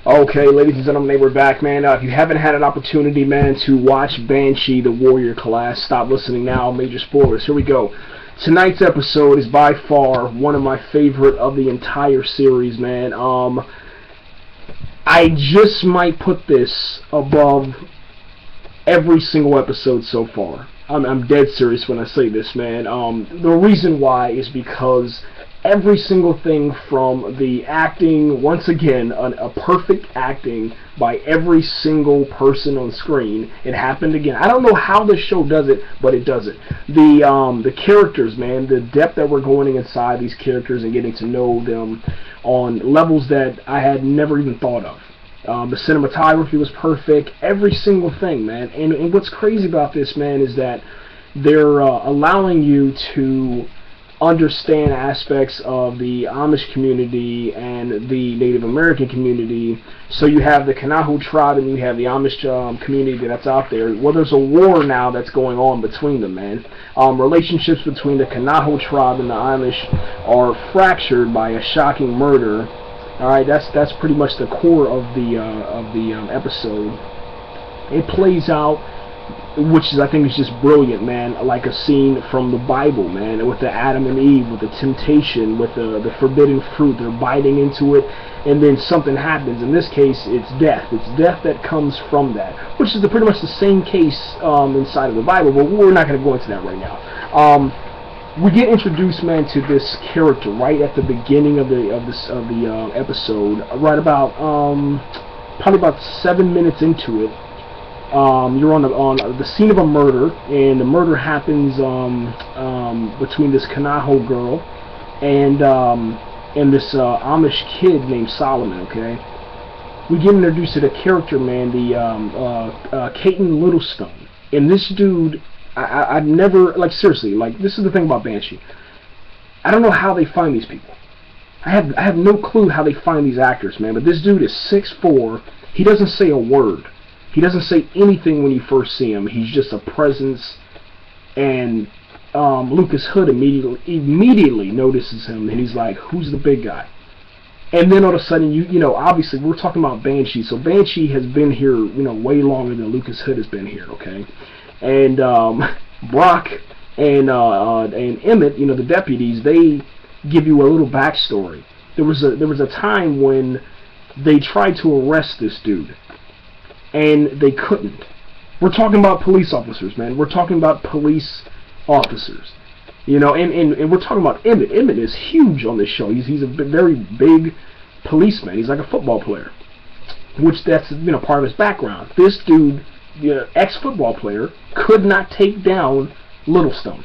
Okay, ladies and gentlemen, we're back, man. If you haven't had an opportunity, man, to watch Banshee, the Warrior class, stop listening now. Major spoilers. Here we go. Tonight's episode is by far one of my favorite of the entire series, man. I just might put this above every single episode so far. I'm dead serious when I say this, man. The reason why is because every single thing from the acting, once again, a perfect acting by every single person on screen. It happened again. I don't know how this show does it, but it does it. The characters, man, the depth that we're going inside these characters and getting to know them on levels that I had never even thought of. The cinematography was perfect, every single thing, man. And what's crazy about this, man, is that they're allowing you to understand aspects of the Amish community and the Native American community. So you have the Kinaho tribe and you have the Amish community that's out there. Well, there's a war now that's going on between them, man. Relationships between the Kinaho tribe and the Amish are fractured by a shocking murder. All right, that's pretty much the core of the episode. It plays out, which is, I think, is just brilliant, man. Like a scene from the Bible, man, with the Adam and Eve, with the temptation, with the forbidden fruit. They're biting into it, and then something happens. In this case, it's death. It's death that comes from that, which is pretty much the same case inside of the Bible. But we're not going to go into that right now. We get introduced, man, to this character right at the beginning of the episode, right about probably about 7 minutes into it. You're on the scene of a murder, and the murder happens between this Kinaho girl and this Amish kid named Solomon. Okay, we get introduced to the character, man, the Caton Littlestone, and this dude. I've never, like, seriously, like, this is the thing about Banshee. I don't know how they find these people. I have no clue how they find these actors, man. But this dude is 6'4". He doesn't say a word. He doesn't say anything when you first see him. He's just a presence. And Lucas Hood immediately notices him, and he's like, "Who's the big guy?" And then all of a sudden, you know, obviously we're talking about Banshee, so Banshee has been here, you know, way longer than Lucas Hood has been here, okay? And Brock and Emmett, you know, the deputies, they give you a little backstory. There was a time when they tried to arrest this dude, and they couldn't. We're talking about police officers, man. We're talking about police officers. You know, and we're talking about Emmett. Emmett is huge on this show. He's a very big policeman. He's like a football player, which that's, you know, part of his background. This dude, you know, ex-football player, could not take down Littlestone,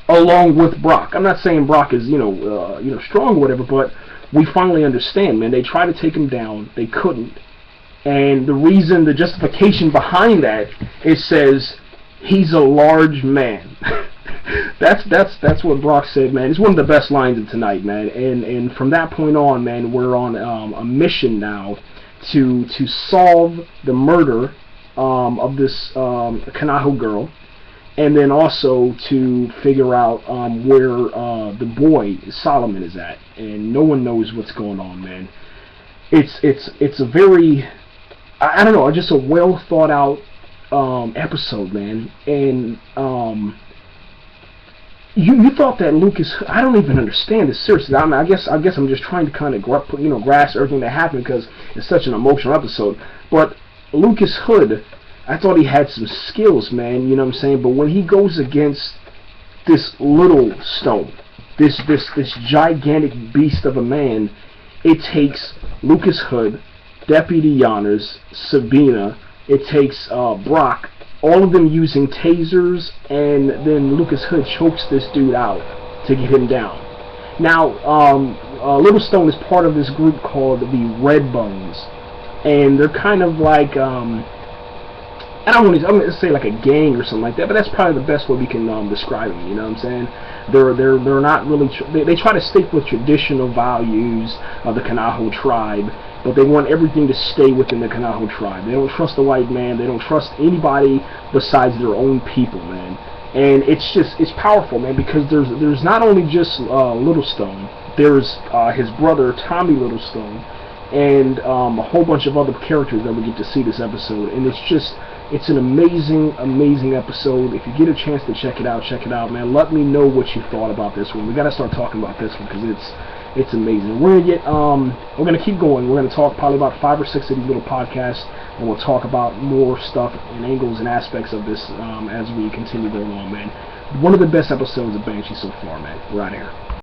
along with Brock. I'm not saying Brock is, you know, strong or whatever, but we finally understand, man. They tried to take him down, they couldn't, and the justification behind that, it says he's a large man. That's what Brock said, man. It's one of the best lines of tonight, man. And from that point on, man, we're on a mission now to solve the murder of this Kinaho girl, and then also to figure out where the boy Solomon is at, and no one knows what's going on, man. It's a very, I don't know, just a well thought out episode, man. And you thought that Lucas, I don't even understand this, seriously. I mean, I guess I'm just trying to kind of grasp everything that happened because it's such an emotional episode. But Lucas Hood, I thought he had some skills, man, you know what I'm saying? But when he goes against this Littlestone, this gigantic beast of a man, it takes Lucas Hood, Deputy Yonners, Sabina, it takes Brock, all of them using tasers, and then Lucas Hood chokes this dude out to get him down. Now, Littlestone is part of this group called the Red Bones, and they're kind of like, I'm going to say like a gang or something like that, but that's probably the best way we can describe them, you know what I'm saying? They're not really, they try to stick with traditional values of the Kinaho tribe, but they want everything to stay within the Kinaho tribe. They don't trust the white man. They don't trust anybody besides their own people, man. And it's powerful, man, because there's not only just Littlestone. There's his brother Tommy Littlestone, and a whole bunch of other characters that we get to see this episode. And it's an amazing episode. If you get a chance to check it out, man. Let me know what you thought about this one. We gotta start talking about this one because it's amazing. We're gonna keep going. We're gonna talk probably about 5 or 6 of these little podcasts, and we'll talk about more stuff and angles and aspects of this as we continue going on, man. One of the best episodes of Banshee so far, man. We're out of here.